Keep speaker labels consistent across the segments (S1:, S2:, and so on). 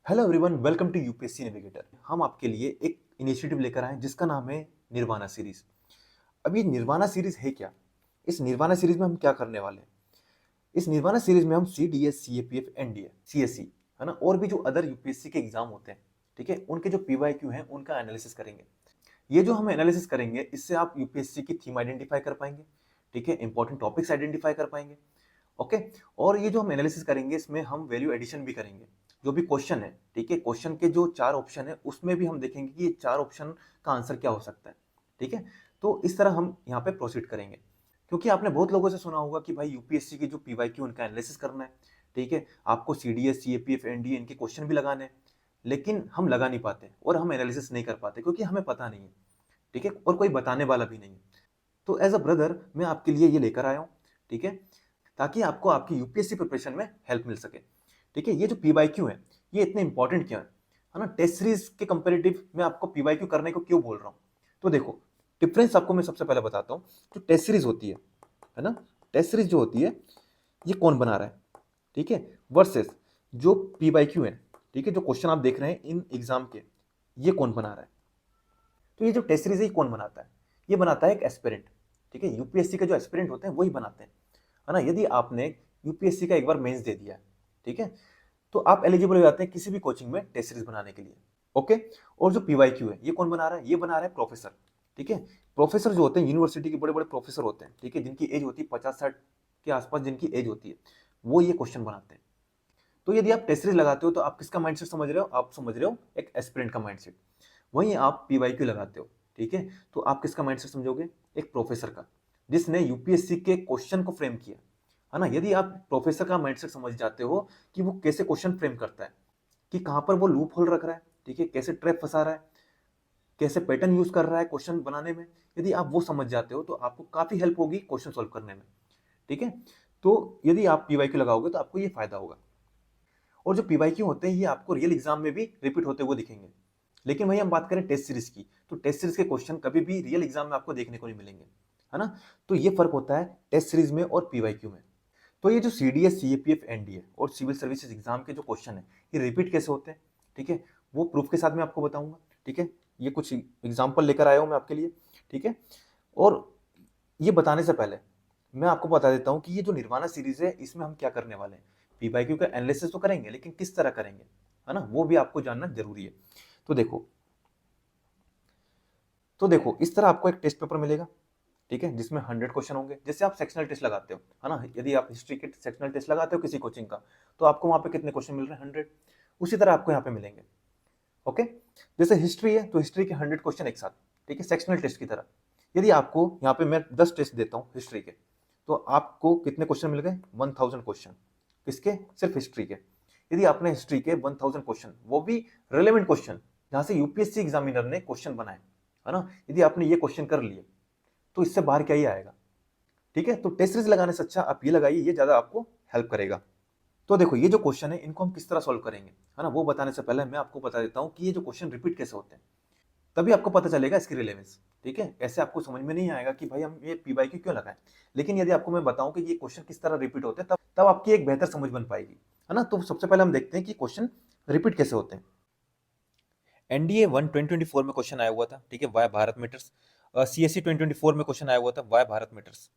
S1: Hello everyone, welcome to UPSC navigator. हम आपके लिए एक इनिशिएटिव लेकर आए हैं जिसका नाम है निर्वाणा सीरीज। अब ये निर्वाणा सीरीज है क्या? इस निर्वाणा सीरीज में हम क्या करने वाले हैं? इस निर्वाणा सीरीज में हम सीडीएस, सीएपीएफ, एनडीए, सीएससी, है ना, और भी जो अदर यूपीएससी के एग्जाम होते हैं, ठीक है, उनके जो पीवाईक्यू हैं उनका एनालिसिस करेंगे। ये जो हम एनालिसिस करेंगे इससे आप यूपीएससी की थीम आइडेंटिफाई कर पाएंगे, ठीक है, इंपॉर्टेंट टॉपिक्स आइडेंटिफाई कर पाएंगे। ओके। और ये जो हम एनालिसिस करेंगे इसमें हम वैल्यू एडिशन भी करेंगे। जो भी क्वेश्चन है, ठीक है, क्वेश्चन के जो 4 ऑप्शन है उसमें भी हम देखेंगे कि ये 4 ऑप्शन का आंसर क्या हो सकता है, ठीक है। तो इस तरह हम यहाँ पे प्रोसीड करेंगे। क्योंकि आपने बहुत लोगों से सुना होगा कि भाई यूपीएससी की जो पीवाईक्यू उनका एनालिसिस करना है, ठीक है, आपको सीडीएस, सीएपीएफ, एनडीए इनके क्वेश्चन भी लगाने हैं, लेकिन हम लगा नहीं पाते और हम एनालिसिस नहीं कर पाते क्योंकि हमें पता नहीं है, ठीक है, और कोई बताने वाला भी नहीं है। तो एज अ ब्रदर मैं आपके लिए ये लेकर आया हूँ, ठीक है, ताकि आपको आपकी यूपीएससी प्रिपरेशन में हेल्प मिल सके, ठीक है। ये जो पीवाईक्यू है ये इतने इंपॉर्टेंट क्यों है ना, टेस्ट सीरीज के कंपेरेटिव मैं आपको पीवाईक्यू करने को क्यों बोल रहा हूँ? तो देखो, डिफरेंस आपको मैं सबसे पहले बताता हूँ। जो टेस्ट सीरीज होती है ना, टेस्ट सीरीज जो होती है ये कौन बना रहा है, ठीक है, वर्सेस जो पीवाईक्यू है, ठीक है, जो क्वेश्चन आप देख रहे हैं इन एग्जाम के, ये कौन बना रहा है? तो ये जो टेस्ट सीरीज है ये कौन बनाता है? ये बनाता है एक एस्पिरेंट, ठीक है, यूपीएससी के जो एस्पिरेंट होते हैं वही बनाते हैं, है ना। यदि आपने यूपीएससी का एक बार मेंस दे दिया है, ठीक है, तो आप एलिजिबल हो जाते हैं किसी भी कोचिंग में टेस्ट सीरीज बनाने के लिए। ओके। और जो पीवाईक्यू है ये कौन बना रहा है? ये बना रहा है प्रोफेसर, ठीक है। प्रोफेसर जो होते हैं यूनिवर्सिटी के बड़े बड़े प्रोफेसर होते हैं, ठीक है, जिनकी एज होती है 50-60 के आसपास, जिनकी एज होती है, वो ये क्वेश्चन बनाते हैं। तो यदि आप टेस्ट सीरीज लगाते हो तो आप किसका माइंडसेट समझ रहे हो? आप समझ रहे हो एक एस्पिरेंट का माइंडसेट। वहीं आप पीवाईक्यू लगाते हो, ठीक है, तो आप किसका माइंडसेट समझोगे? एक प्रोफेसर का, जिसने यूपीएससी के क्वेश्चन को फ्रेम किया, है ना। यदि आप प्रोफेसर का माइंडसेट समझ जाते हो कि वो कैसे क्वेश्चन फ्रेम करता है, कि कहां पर वो लूप होल रख रहा है, ठीक है, कैसे ट्रैप फंसा रहा है, कैसे पैटर्न यूज कर रहा है क्वेश्चन बनाने में, यदि आप वो समझ जाते हो तो आपको काफी हेल्प होगी क्वेश्चन सॉल्व करने में, ठीक है। तो यदि आप पीवाईक्यू लगाओगे तो आपको ये फायदा होगा। और जो पीवाईक्यू होते हैं ये आपको रियल एग्जाम में भी रिपीट होते हुए दिखेंगे। लेकिन वही हम बात करें टेस्ट सीरीज की, तो टेस्ट सीरीज के क्वेश्चन कभी भी रियल एग्जाम में आपको देखने को नहीं मिलेंगे, है ना। तो ये फर्क होता है टेस्ट सीरीज में और पीवाईक्यू में। तो ये जो सीडीएस, सीएपीएफ, एनडीए और सिविल सर्विसेज एग्जाम के जो क्वेश्चन है ये रिपीट कैसे होते हैं, ठीक है, वो प्रूफ के साथ मैं आपको बताऊंगा, ठीक है। ये कुछ एग्जाम्पल लेकर आया हूं मैं आपके लिए, ठीक है। और ये बताने से पहले मैं आपको बता देता हूं कि ये जो निर्वाणा सीरीज है इसमें हम क्या करने वाले हैं। पीवाईक्यू का एनालिसिस तो करेंगे लेकिन किस तरह करेंगे, है ना, वो भी आपको जानना जरूरी है। तो देखो, इस तरह आपको एक टेस्ट पेपर मिलेगा, ठीक है, जिसमें 100 क्वेश्चन होंगे। जैसे आप सेक्शनल टेस्ट लगाते हो, है ना, यदि आप हिस्ट्री के सेक्शनल टेस्ट लगाते हो किसी कोचिंग का, तो आपको वहां पे कितने क्वेश्चन मिल रहे हैं? 100। उसी तरह आपको यहाँ पे मिलेंगे। ओके। जैसे हिस्ट्री है तो हिस्ट्री के 100 क्वेश्चन एक साथ, ठीक है, सेक्शनल टेस्ट की तरह। यदि आपको यहाँ पे मैं 10 टेस्ट देता हूँ हिस्ट्री के, तो आपको कितने क्वेश्चन मिल गए? 1000 क्वेश्चन। किसके? सिर्फ हिस्ट्री के। यदि आपने हिस्ट्री के 1000 क्वेश्चन, वो भी रिलेवेंट क्वेश्चन, जहां से यूपीएससी एग्जामिनर ने क्वेश्चन बनाए, है ना, यदि आपने ये क्वेश्चन कर लिए तो इससे बाहर क्या ही आएगा, ठीक है। तो टेस्ट सीरीज लगाने से अच्छा आप ये लगाइए, ये ज्यादा आपको हेल्प करेगा। तो देखो, ये जो क्वेश्चन है इनको हम किस तरह सॉल्व करेंगे, है ना, वो बताने से पहले मैं आपको बता देता हूँ कि ये जो क्वेश्चन रिपीट कैसे होते हैं, तभी आपको पता चलेगा इसकी रिलेवेंस, ठीक है। ऐसे आपको समझ में नहीं आएगा कि भाई हम ये पीवाईक्यू क्यों लगाएं। लेकिन यदि आपको मैं बताऊं कि ये क्वेश्चन किस तरह रिपीट होते हैं, तब आपकी एक बेहतर समझ बन पाएगी, है ना। तो सबसे पहले हम देखते हैं कि क्वेश्चन रिपीट कैसे होते हैं। एनडीए 2024 में क्वेश्चन आया हुआ था, ठीक है, वाय भारत मीटर्स। सीएससी 2024 में क्वेश्चन आया हुआ था, वाय भारत मीटर्स।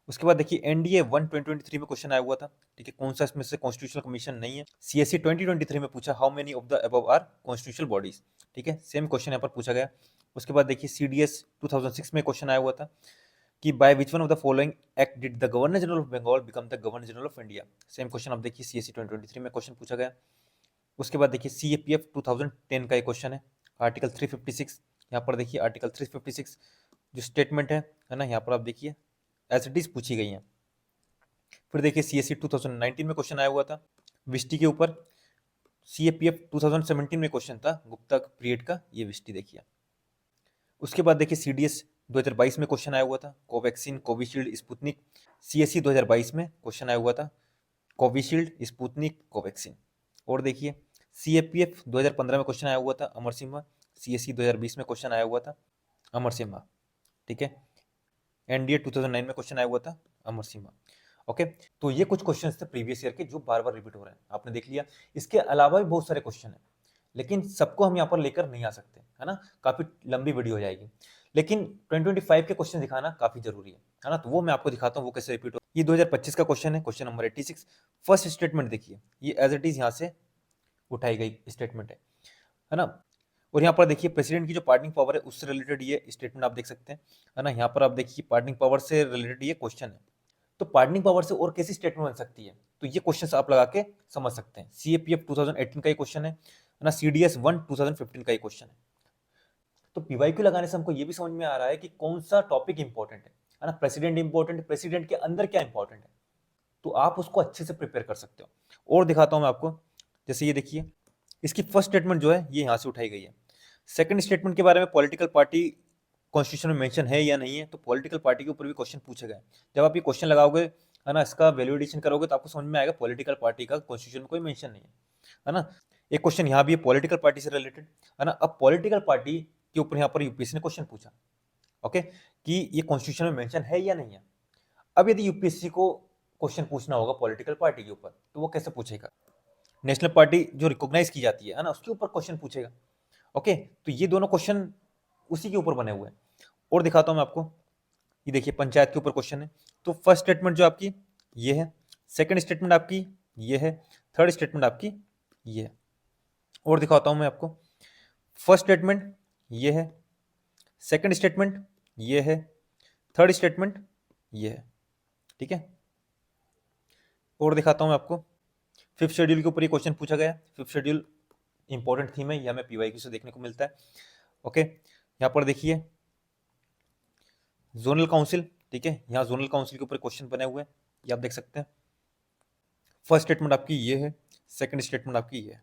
S1: उसके बाद देखिए एनडीए 2023 में क्वेश्चन आया हुआ था, ठीक है, कौन सा इसमें से कॉन्स्टिट्यूशनल कमीशन नहीं है। सीएससी 2023 में पूछा how many of the above are constitutional bodies, ठीक है, सेम क्वेश्चन यहाँ पर पूछा गया। उसके बाद देखिए सीडीएस 2006 में क्वेश्चन आया हुआ था कि by which one of the following act did the governor general of Bengal become the governor general of India. Same question अब देखिए सीएससी 2023 में क्वेश्चन पूछा गया। उसके बाद देखिए सीएपीएफ 2010 का एक क्वेश्चन है, आर्टिकल 356। यहाँ पर देखिए आर्टिकल 356 जो स्टेटमेंट है ना, यहाँ पर आप देखिए एज इट इज पूछी गई है। फिर देखिए सीएससी 2019 में क्वेश्चन आया हुआ था विष्टि के ऊपर। सीएपीएफ 2017 में क्वेश्चन था गुप्ता पीरियड का, ये विष्टि देखिए। उसके बाद देखिए सीडीएस 2022 में क्वेश्चन आया हुआ था कोवैक्सीन, कोविशील्ड, स्पुतनिक। सीएससी 2022 में क्वेश्चन आया हुआ था कोविशील्ड, स्पुतनिक, कोवैक्सीन। और देखिए सीएपीएफ 2015 में क्वेश्चन आया हुआ था अमर सिम्हा। सीएससी 2020 में क्वेश्चन आया हुआ था अमर सिम्हा, ठीक है। एनडीए 2009 में क्वेश्चन आया हुआ था अमर सिम्हा। ओके। तो ये कुछ क्वेश्चन थे प्रीवियस ईयर के जो बार बार रिपीट हो रहे हैं, आपने देख लिया। इसके अलावा भी बहुत सारे क्वेश्चन हैं, लेकिन सबको हम यहाँ पर लेकर नहीं आ सकते, है ना, काफी लंबी वीडियो हो जाएगी। लेकिन 2025 के क्वेश्चन दिखाना काफी जरूरी है ना, तो वो मैं आपको दिखाता हूँ वो कैसे रिपीट हो। ये 2025 का क्वेश्चन है, क्वेश्चन नंबर 86। फर्स्ट स्टेटमेंट देखिए, ये एज इट इज यहाँ से उठाई गई स्टेटमेंट है ना। और यहाँ पर देखिए प्रेसिडेंट की जो पार्डनिंग पावर है उससे रिलेटेड ये स्टेटमेंट आप देख सकते हैं, है ना। यहाँ पर आप देखिए पार्डनिंग पावर से रिलेटेड ये क्वेश्चन है। तो पार्डनिंग पावर से और कैसी स्टेटमेंट बन सकती है, तो ये क्वेश्चन आप लगा के समझ सकते हैं। CAPF 2018 का ये क्वेश्चन है ना, CDS 1 2015 का ये क्वेश्चन है। तो PYQ लगाने से हमको ये भी समझ में आ रहा है कि कौन सा टॉपिक इंपॉर्टेंट है ना। प्रेसिडेंट इंपॉर्टेंट, प्रेसिडेंट के अंदर क्या इंपॉर्टेंट है, तो आप उसको अच्छे से प्रिपेयर कर सकते हो। और दिखाता हूं मैं आपको, जैसे ये देखिए, इसकी फर्स्ट स्टेटमेंट जो है ये यहाँ से उठाई गई है। सेकंड स्टेटमेंट के बारे में पॉलिटिकल पार्टी कॉन्स्टिट्यूशन में मेंशन है या नहीं है, तो पॉलिटिकल पार्टी के ऊपर भी क्वेश्चन पूछे गए। जब आप ये क्वेश्चन लगाओगे, है ना, इसका वैल्यूएडिशन करोगे तो आपको समझ में आएगा पॉलिटिकल पार्टी का कॉन्स्टिट्यूशन में कोई मेंशन नहीं है ना। एक क्वेश्चन यहाँ भी है पॉलिटिकल पार्टी से रिलेटेड, है ना। अब पॉलिटिकल पार्टी के ऊपर यहाँ पर यूपीएससी ने क्वेश्चन पूछा, ओके, कि ये कॉन्स्टिट्यूशन में मेंशन है या नहीं है। अब यदि यूपीएससी को क्वेश्चन पूछना होगा पॉलिटिकल पार्टी के ऊपर, तो वो कैसे पूछेगा। नेशनल पार्टी जो रिकॉग्नाइज की जाती है ना, उसके ऊपर क्वेश्चन पूछेगा। ओके, तो ये दोनों क्वेश्चन उसी के ऊपर बने हुए हैं। और दिखाता हूं मैं आपको, ये देखिए पंचायत के ऊपर क्वेश्चन है। तो फर्स्ट स्टेटमेंट जो आपकी ये है, सेकंड स्टेटमेंट आपकी ये है, थर्ड स्टेटमेंट आपकी ये है। और दिखाता हूं मैं आपको, फर्स्ट स्टेटमेंट ये है, सेकंड स्टेटमेंट ये है, थर्ड स्टेटमेंट ये है, ठीक है। और दिखाता हूं मैं आपको, फिफ्थ शेड्यूल के ऊपर ये क्वेश्चन पूछा गया। फिफ्थ शेड्यूल इंपॉर्टेंट थीम है, यह हमें PYQ से देखने को मिलता है। ओके, यहाँ पर देखिए जोनल काउंसिल, ठीक है, यहाँ जोनल काउंसिल के ऊपर क्वेश्चन बने हुए हैं, ये आप देख सकते हैं। फर्स्ट स्टेटमेंट आपकी ये है, सेकंड स्टेटमेंट आपकी ये है।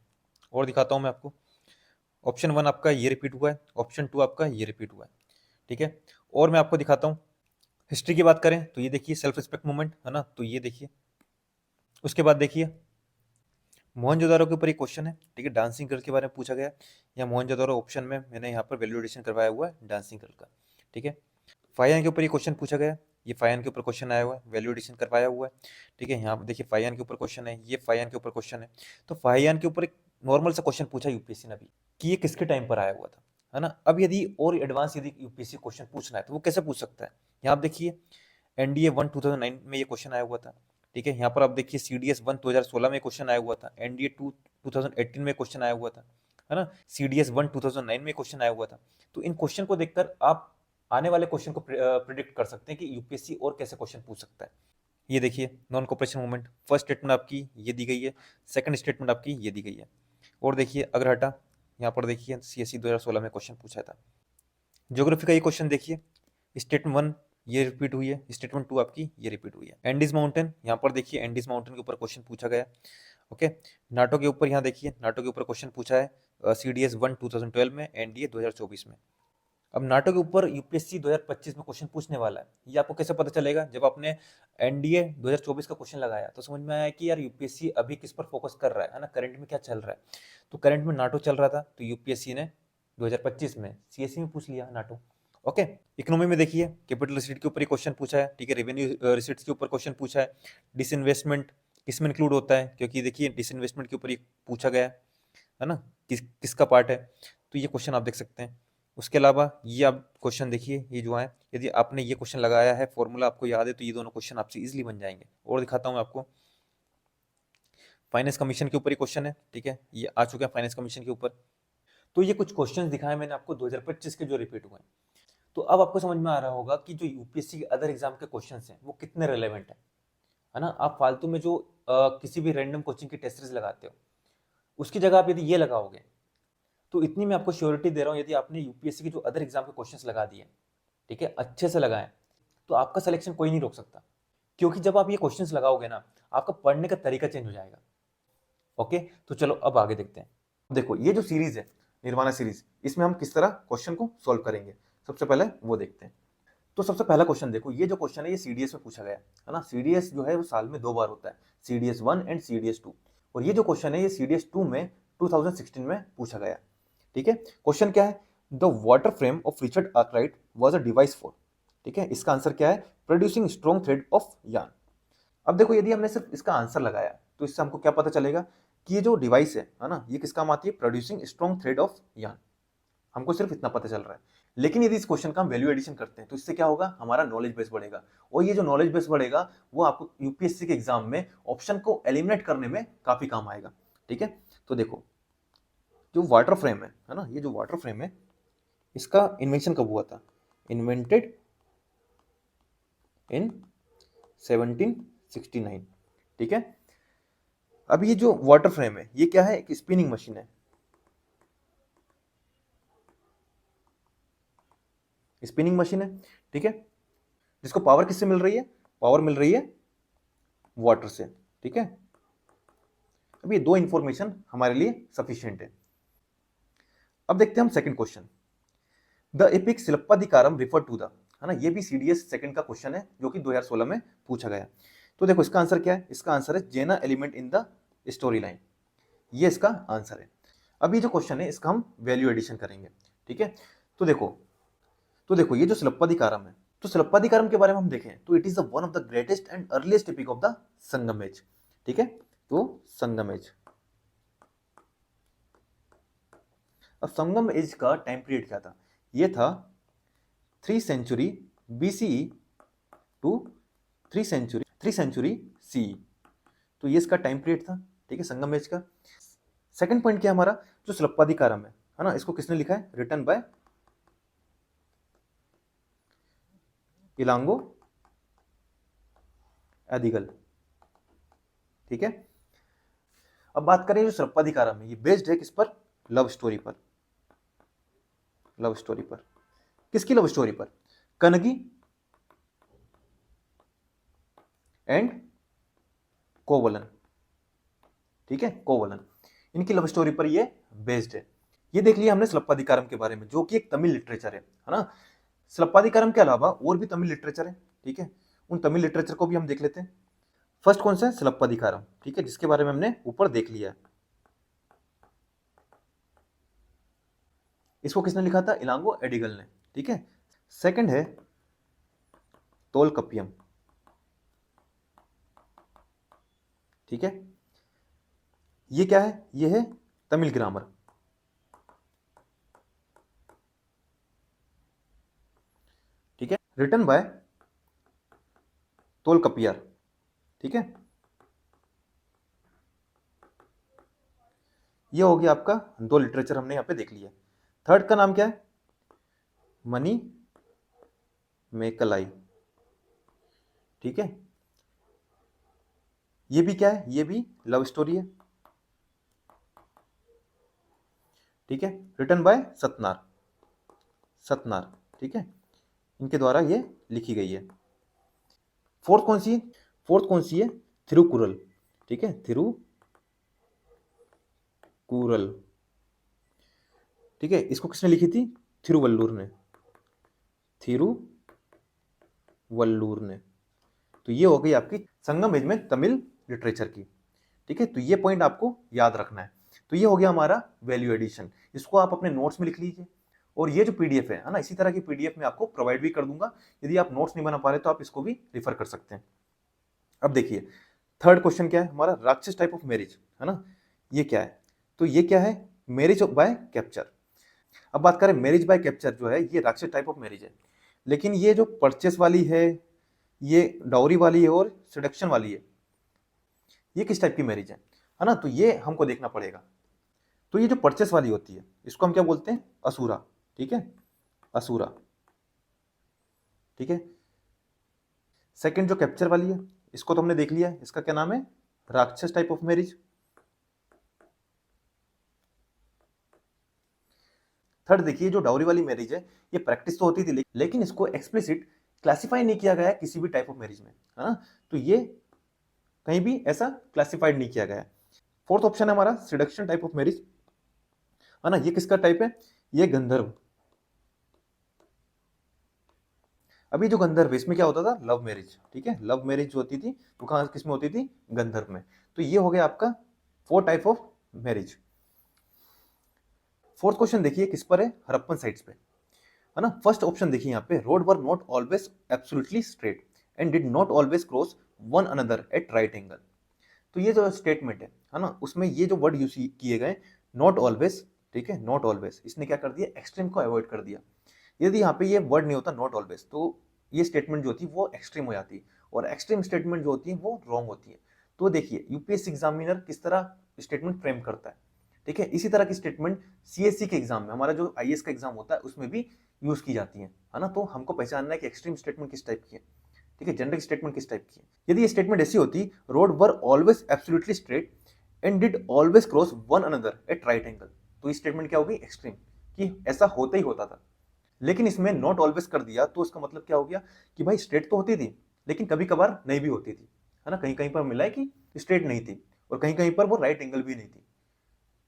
S1: और दिखाता हूँ मैं आपको, ऑप्शन 1 आपका ये रिपीट हुआ है, ऑप्शन 2 आपका ये रिपीट हुआ है, ठीक है। और मैं आपको दिखाता हूँ, हिस्ट्री की बात करें तो ये देखिए सेल्फ रिस्पेक्ट मूवमेंट, है ना, तो ये देखिए। उसके बाद देखिए मोहनजोदारो के ऊपर एक क्वेश्चन है, ठीक है, डांसिंग गर्ल के बारे में पूछा गया। या मोहनजोदारो ऑप्शन में मैंने यहाँ पर वैल्यू एडिशन करवाया हुआ है डांसिंग गर्ल का, ठीक है। फाइयान के ऊपर ये क्वेश्चन पूछा गया, ये फाइयान के ऊपर क्वेश्चन आया हुआ है, वैल्यू एडिशन करवाया हुआ है, ठीक है। यहाँ पर देखिए फाइयान के ऊपर क्वेश्चन है, ये फाइयान के ऊपर क्वेश्चन है। तो फाइयान के ऊपर एक नॉर्मल सा क्वेश्चन पूछा यूपीएससी ने अभी, कि ये किसके टाइम पर आया हुआ था, है ना। अब यदि और एडवांस यदि यूपीएससी क्वेश्चन पूछना है तो वो कैसे पूछ सकता है। यहाँ आप देखिए NDA 1 2009 में ये क्वेश्चन आया हुआ था, ठीक है। यहाँ पर आप देखिए CDS 1 2016 में क्वेश्चन आया हुआ था, NDA 2 2018 में क्वेश्चन आया हुआ था, है ना। CDS 1 2009 में क्वेश्चन आया हुआ था। तो इन क्वेश्चन को देखकर आप आने वाले क्वेश्चन को प्रिडिक्ट कर सकते हैं कि यूपीएससी और कैसे क्वेश्चन पूछ सकता है। ये देखिए non cooperation movement, first statement आपकी ये दी गई है, सेकंड स्टेटमेंट आपकी ये दी गई है। और देखिए अग्रहटा, यहाँ पर देखिए CSE 2016 में क्वेश्चन पूछा था। ज्योग्राफी का ये क्वेश्चन देखिए, स्टेटमेंट 1 ये रिपीट हुई है, स्टेटमेंट 2 आपकी ये रिपीट हुई है। एंडीज माउंटेन, यहाँ पर देखिए एंडीज माउंटेन के ऊपर क्वेश्चन पूछा गया। ओके, नाटो के ऊपर यहाँ देखिए, नाटो के ऊपर क्वेश्चन पूछा है CDS 1 2012 में, NDA 2024 में। अब नाटो के ऊपर यूपीएससी 2025 में क्वेश्चन पूछने वाला है, ये आपको कैसे पता चलेगा। जब आपने NDA 2024 का क्वेश्चन लगाया तो समझ में आया कि यार यूपीएससी अभी किस पर फोकस कर रहा है ना, करंट में क्या चल रहा है। तो करंट में नाटो चल रहा था, तो यूपीएससी ने 2025 में CSE में पूछ लिया नाटो। ओके, इकोनॉमी में देखिए कैपिटल रिसीट के ऊपर क्वेश्चन पूछा है, ठीक है। रेवेन्यू रिसीट्स के ऊपर क्वेश्चन पूछा है। डिसइन्वेस्टमेंट किसमें इंक्लूड होता है, क्योंकि देखिए डिसइन्वेस्टमेंट के ऊपर ये पूछा गया है ना, किसका पार्ट है, तो ये क्वेश्चन आप देख सकते हैं। उसके अलावा ये आप क्वेश्चन देखिए, ये जो है यदि आपने ये क्वेश्चन लगाया है, फॉर्मूला आपको याद है, तो ये दोनों क्वेश्चन आपसे इजीली बन जाएंगे। और दिखाता हूँ मैं आपको, फाइनेंस कमीशन के ऊपर ये क्वेश्चन है, ठीक है, ये आ चुका है फाइनेंस कमीशन के ऊपर। तो ये कुछ क्वेश्चन दिखाए मैंने आपको 2025 के जो रिपीट हुए हैं। तो अब आपको समझ में आ रहा होगा कि जो यूपीएससी के अदर एग्जाम के क्वेश्चंस हैं वो कितने रिलेवेंट है ना। आप फालतू में जो किसी भी रैंडम कोचिंग की टेस्ट सीरीज लगाते हो, उसकी जगह आप यदि ये लगाओगे तो इतनी मैं आपको श्योरिटी दे रहा हूँ, यदि आपने यूपीएससी के जो अदर एग्जाम के क्वेश्चंस लगा दिए, ठीक है, अच्छे से लगाएं, तो आपका सिलेक्शन कोई नहीं रोक सकता। क्योंकि जब आप ये क्वेश्चंस लगाओगे ना, आपका पढ़ने का तरीका चेंज हो जाएगा। ओके, तो चलो अब आगे देखते हैं। देखो ये जो सीरीज है निर्वाणा सीरीज, इसमें हम किस तरह क्वेश्चन को सॉल्व करेंगे, सबसे पहले वो देखते हैं। तो सबसे पहला क्वेश्चन देखो, ये जो क्वेश्चन है ये CDS में पूछा गया है ना। CDS जो है वो साल में 2 बार होता है, CDS 1 एंड CDS 2। और ये जो क्वेश्चन है ये CDS 2 में 2016 में पूछा गया, ठीक है। क्वेश्चन क्या है, the water frame of Richard Arkwright was a device for, ठीक है, इसका आंसर क्या है, producing strong thread of yarn. अब देखो यदि हमने सिर्फ इसका आंसर लगाया तो इससे हमको क्या पता चलेगा कि ये जो डिवाइस है ना, ये किस काम आती है, producing strong thread of yarn. हमको सिर्फ इतना पता चल रहा है, लेकिन यदि इस क्वेश्चन का हम वैल्यू एडिशन करते हैं तो इससे क्या होगा, हमारा नॉलेज बेस बढ़ेगा, और ये जो नॉलेज बेस बढ़ेगा वो आपको यूपीएससी के एग्जाम में ऑप्शन को एलिमिनेट करने में काफी काम आएगा। ठीक है, तो देखो जो वाटर फ्रेम है ना, ये जो वाटर फ्रेम है इसका इन्वेंशन कब हुआ था, इन्वेंटेड इन 1769। ठीक है, अब ये जो वाटर फ्रेम है ये क्या है, एक स्पिनिंग मशीन है, स्पिनिंग मशीन है। ठीक है, जिसको पावर किससे मिल रही है, पावर मिल रही है वाटर से। ठीक है, अब ये दो इंफॉर्मेशन हमारे लिए सफिशिएंट है। अब देखते हैं हम second question, the epic Silappatikaram refer to the, है ना, ये भी सीडीएस सेकंड का क्वेश्चन है जो कि 2016 में पूछा गया। तो देखो इसका आंसर क्या है, इसका आंसर है जेना element in the story line, ये इसका आंसर है। अब ये जो क्वेश्चन है इसका हम वैल्यू एडिशन करेंगे। ठीक है, तो देखो ये जो शिल्पाधिकारम है, तो शिल्पाधिकारम के बारे में हम देखें तो it is the one of the greatest and earliest epic of the Sangam age. ठीक है, तो संगम एज, अब संगम एज का टाइम पीरियड क्या था, ये था 3 century BCE to 3 century CE, तो ये इसका टाइम पीरियड था। ठीक है, संगम एज का। सेकंड पॉइंट क्या हमारा, जो शिल्पाधिकारम है ना, इसको किसने लिखा है, रिटन बाय इलांगो एदिगल। ठीक है, अब बात करें जो शिल्पाधिकारम है, ये बेस्ड है किस पर, लव स्टोरी पर, लव स्टोरी पर। किसकी लव स्टोरी पर, कनगी एंड कोवलन। ठीक है, कोवलन, इनकी लव स्टोरी पर ये बेस्ड है। ये देख लिया हमने शिल्पाधिकारम के बारे में, जो कि एक तमिल लिटरेचर है ना। शिल्पाधिकारम के अलावा और भी तमिल लिटरेचर है। ठीक है, उन तमिल लिटरेचर को भी हम देख लेते हैं। फर्स्ट कौन सा है, शिल्पाधिकारम। ठीक है, जिसके बारे में हमने ऊपर देख लिया है, इसको किसने लिखा था, इलांगो एडिगल ने। ठीक है, सेकंड है तोलकपियम। ठीक है, ये क्या है, ये है तमिल ग्रामर। ठीक है, रिटन बाय तोलकपियर। ठीक है, ये हो गया आपका दो लिटरेचर हमने यहाँ पे देख लिया। थर्ड का नाम क्या है, मनी मेकलाई। ठीक है, ये भी क्या है, ये भी लव स्टोरी है। ठीक है, रिटन बाय सतनार, सतनार। ठीक है, इनके द्वारा ये लिखी गई है। फोर्थ कौन सी है, फोर्थ कौन सी है, थिरुकुरल। ठीक है, थिरुकुरल। ठीक है, इसको किसने लिखी थी, थिरुवल्लुर ने, थिरुवल्लुर ने। तो ये हो गई आपकी संगम एज में तमिल लिटरेचर की। ठीक है, तो ये पॉइंट आपको याद रखना है। तो ये हो गया हमारा वैल्यू एडिशन, इसको आप अपने नोट्स में लिख लीजिए। और ये जो पीडीएफ है ना, इसी तरह की पीडीएफ मैं आपको प्रोवाइड भी कर दूंगा। यदि आप नोट्स नहीं बना पा रहे तो आप इसको भी रिफर कर सकते हैं। अब देखिए थर्ड क्वेश्चन क्या है हमारा, राक्षस टाइप ऑफ मैरिज, है ना, ये क्या है, तो ये क्या है, मैरिज बाय कैप्चर। अब बात करें मैरिज बाय कैप्चर जो है, ये राक्षस टाइप ऑफ मैरिज है। लेकिन ये जो परचेस वाली है, ये डाउरी वाली है और सिडक्शन वाली है, ये किस टाइप की मैरिज है ना, तो ये हमको देखना पड़ेगा। तो ये जो परचेस वाली होती है इसको हम क्या बोलते हैं, असुरा। ठीक है, असुरा। ठीक है, सेकंड जो कैप्चर वाली है इसको तो हमने देख लिया है, इसका क्या नाम है, राक्षस टाइप ऑफ मैरिज। थर्ड देखिए जो डाउरी वाली मैरिज है, ये प्रैक्टिस तो होती थी लेकिन इसको एक्सप्लिसिट क्लासिफाई नहीं किया गया है किसी भी टाइप ऑफ मैरिज में, है ना, तो ये कहीं भी ऐसा क्लासिफाइड नहीं किया गया है। फोर्थ ऑप्शन है हमारा सिडक्शन टाइप ऑफ मैरिज, है ना, ये किसका टाइप है, ये गंधर्व। अभी जो गंधर्व इसमें क्या होता था, लव मैरिज। ठीक है, लव मैरिज जो होती थी वो कहां किस में होती थी, गंधर्व में। तो ये हो गया आपका four type of marriage. Fourth question देखिए किस पर है, हड़प्पन साइट्स पे, है ना। फर्स्ट ऑप्शन देखिए यहाँ पे, road were not always absolutely straight and did not always cross one another at right angle. तो ये जो स्टेटमेंट है ना, उसमें ये जो वर्ड यूज किए गए, नॉट ऑलवेज, ठीक है, नॉट ऑलवेज, इसने क्या कर दिया, एक्सट्रीम को अवॉइड कर दिया। यदि यहाँ पे ये वर्ड नहीं होता नॉट ऑलवेज, तो ये स्टेटमेंट जो होती है वो एक्सट्रीम हो जाती है, और एक्सट्रीम स्टेटमेंट जो होती है वो रॉन्ग होती है। तो देखिए यूपीएससी एग्जामिनर किस तरह स्टेटमेंट फ्रेम करता है, ठीक है, इसी तरह की स्टेटमेंट सीएससी के एग्जाम में, हमारा जो आईएएस का एग्जाम होता है उसमें भी यूज की जाती है ना। तो हमको पहचानना है कि एक्सट्रीम स्टेटमेंट किस टाइप की है, ठीक है, जेनरिक स्टेटमेंट किस टाइप की है। यदि ये स्टेटमेंट ऐसी होती, road were always absolutely straight and did always cross one another at right angle, तो ये स्टेटमेंट क्या होगी, एक्सट्रीम, कि ऐसा होता ही होता था। लेकिन इसमें नॉट ऑलवेज कर दिया, तो इसका मतलब क्या हो गया कि भाई स्ट्रेट तो होती थी लेकिन कभी कभार नहीं भी होती थी, है ना, कहीं कहीं पर मिला है कि स्ट्रेट नहीं थी और कहीं कहीं पर वो राइट एंगल भी नहीं थी।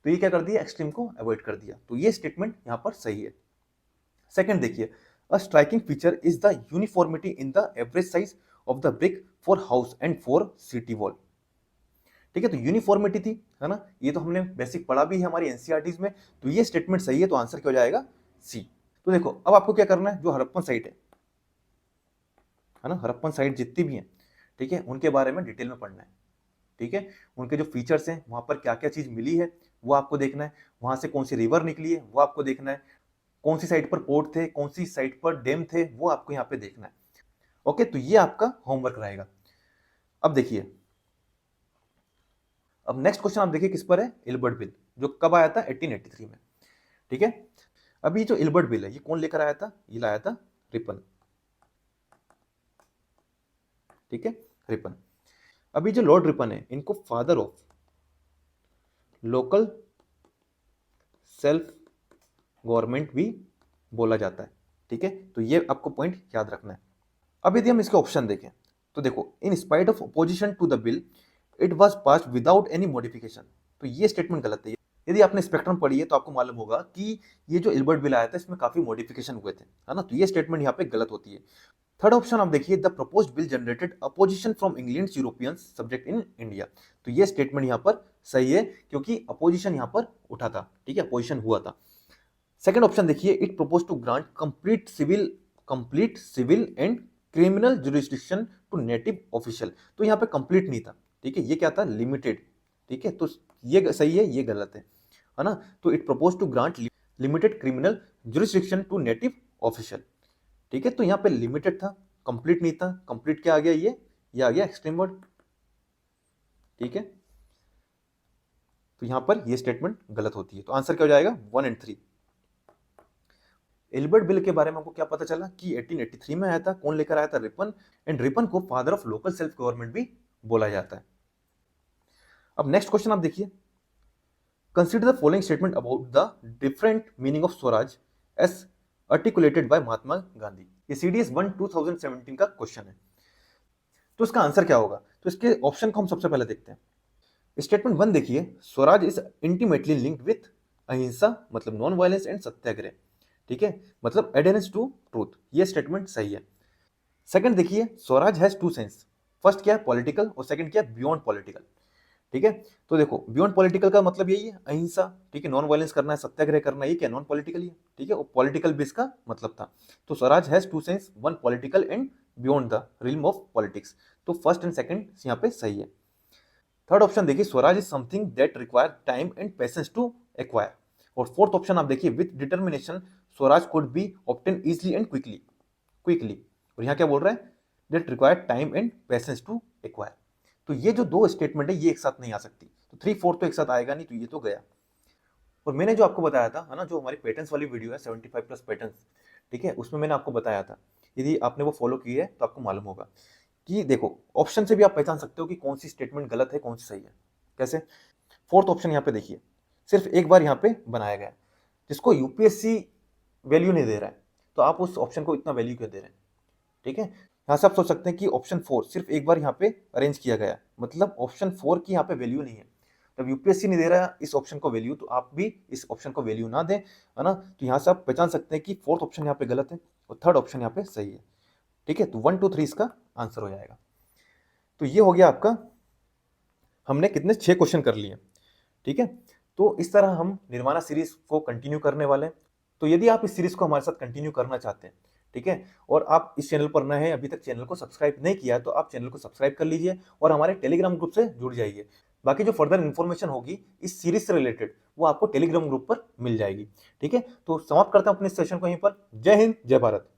S1: तो ये क्या कर दिया, एक्सट्रीम को अवॉइड कर दिया, तो ये स्टेटमेंट यहां पर सही है। सेकंड देखिए, a striking feature is the uniformity in the average size of the brick for house and for city wall, ठीक है, तो यूनिफॉर्मिटी थी, है ना, ये तो हमने बेसिक पढ़ा भी है हमारी एनसीईआरटीज में। तो ये स्टेटमेंट सही है, तो आंसर क्या हो जाएगा, सी। तो देखो अब आपको क्या करना है, जो हड़प्पन साइट है ना, हड़प्पन साइट जितनी भी हैं, ठीक है, उनके बारे में डिटेल में पढ़ना है, ठीक है, उनके जो फीचर्स हैं, वहां पर क्या क्या चीज मिली है वो आपको देखना है, वहां से कौन सी रिवर निकली है वो आपको देखना है, कौन सी साइट पर पोर्ट थे, कौन सी साइट पर डैम थे, वो आपको यहाँ पे देखना है। ओके, तो ये आपका होमवर्क रहेगा। अब देखिए, अब नेक्स्ट क्वेश्चन आप देखिए किस पर है, इल्बर्ट बिल, जो कब आया था, 1883 में, ठीक है। अब ये जो इल्बर्ट बिल है ये कौन लेकर आया था, ये लाया था रिपन, ठीक है, रिपन। अभी जो लॉर्ड रिपन है, इनको father of local self government भी बोला जाता है, ठीक है, तो ये आपको पॉइंट याद रखना है। अब यदि हम इसके ऑप्शन देखें, तो देखो, in spite of opposition to the bill it was passed without any modification, तो ये स्टेटमेंट गलत है। यदि आपने स्पेक्ट्रम पढ़ी है तो आपको मालूम होगा कि ये जो इल्बर्ट बिल आया था इसमें काफी मॉडिफिकेशन हुए थे, है ना, तो ये स्टेटमेंट यहाँ पे गलत होती है। थर्ड ऑप्शन आप देखिए, the proposed bill generated opposition from England Europeans subject in India, तो ये स्टेटमेंट यहाँ पर सही है, क्योंकि अपोजिशन यहाँ पर उठा था, ठीक है, अपोजिशन हुआ था। सेकंड ऑप्शन देखिए, it propose to grant complete civil and criminal jurisdiction to native official, तो यहाँ पे कंप्लीट नहीं था, ठीक है, ये क्या था, लिमिटेड, ठीक है, तो ये सही है, ये गलत है ना। तो it propose to grant limited criminal jurisdiction to native official, ठीक है, तो यहाँ पे लिमिटेड था, कंप्लीट नहीं था, कंप्लीट क्या आ गया, ये आ गया एक्सट्रीम वर्ड, ठीक है, तो यहाँ पर ये स्टेटमेंट गलत होती है, तो आंसर क्या हो जाएगा, 1 और 3। एल्बर्ट बिल के बारे में आपको क्या पता चला कि 1883 में आया था, कौन लेकर आया था, रिपन, एंड रिपन को father of local self government भी बोला जाता है। अब नेक्स्ट क्वेश्चन आप देखिए, consider the following statement about the different meaning of swaraj as articulated by Mahatma Gandhi, ये सीडीएस 1 2017 का क्वेश्चन है। तो इसका आंसर क्या होगा, तो इसके ऑप्शन को हम सबसे पहले देखते हैं। स्टेटमेंट 1 देखिए, Swaraj is intimately linked with ahimsa, मतलब नॉन वायलेंस एंड सत्याग्रह, ठीक है, मतलब एडेरेंस टू ट्रूथ, ये स्टेटमेंट सही है। सेकंड देखिए, Swaraj has two sense, first क्या है, पॉलिटिकल, और सेकंड क्या है, बियॉन्ड पॉलिटिकल, ठीक है, तो देखो बियॉन्ड पॉलिटिकल का मतलब यही है, अहिंसा, ठीक है, नॉन वायलेंस करना है, सत्याग्रह करना है, ये क्या, नॉन पॉलिटिकल ही है, ठीक है, वो पॉलिटिकल भी इसका मतलब था। तो Swaraj has two sense, one political and beyond the realm of politics, तो फर्स्ट एंड सेकंड यहाँ पे सही है। थर्ड ऑप्शन देखिए, Swaraj is something that require time and patience to acquire, और फोर्थ ऑप्शन आप देखिए, with determination Swaraj could be obtain easily and quickly, और यहाँ क्या बोल रहा है, that require time and patience to acquire. तो ये जो दो स्टेटमेंट है ये एक साथ नहीं आ सकती, तो 3/4 तो एक साथ आएगा नहीं, तो ये तो गया। और मैंने जो आपको बताया था, है ना, जो हमारी पैटर्न्स वाली वीडियो है 75+ पैटर्न्स, ठीक है, उसमें मैंने आपको बताया था, यदि आपने वो फॉलो की है तो आपको मालूम होगा कि देखो ऑप्शन से भी आप पहचान सकते हो कि कौन सी स्टेटमेंट गलत है, कौन सी सही है। कैसे, फोर्थ ऑप्शन यहाँ पे देखिए, सिर्फ एक बार यहाँ पे बनाया गया है, जिसको यूपीएससी वैल्यू नहीं दे रहा है, तो आप उस ऑप्शन को इतना वैल्यू क्यों दे रहे हैं, ठीक है। यहाँ से आप सोच सकते हैं कि ऑप्शन 4 सिर्फ एक बार यहाँ पे अरेंज किया गया, मतलब ऑप्शन 4 की यहाँ पे वैल्यू नहीं है, तब यूपीएससी नहीं दे रहा है इस ऑप्शन को वैल्यू, तो आप भी इस ऑप्शन को वैल्यू ना दें, है ना। तो यहाँ से आप पहचान सकते हैं कि फोर्थ ऑप्शन यहाँ पे गलत है और थर्ड ऑप्शन यहाँ पे सही है, ठीक है, तो 1 2 3 इसका आंसर हो जाएगा। तो ये हो गया आपका, हमने कितने 6 क्वेश्चन कर लिए, ठीक है। तो इस तरह हम निर्वाणा सीरीज को कंटिन्यू करने वाले हैं। तो यदि आप इस सीरीज को हमारे साथ कंटिन्यू करना चाहते हैं, ठीक है। और आप इस चैनल पर नए हैं, अभी तक चैनल को सब्सक्राइब नहीं किया तो आप चैनल को सब्सक्राइब कर लीजिए और हमारे टेलीग्राम ग्रुप से जुड़ जाइए। बाकी जो फर्दर इन्फॉर्मेशन होगी इस सीरीज से रिलेटेड वो आपको टेलीग्राम ग्रुप पर मिल जाएगी। ठीक है, तो समाप्त करता हूं अपने सेशन को यहीं पर। जय हिंद, जय भारत।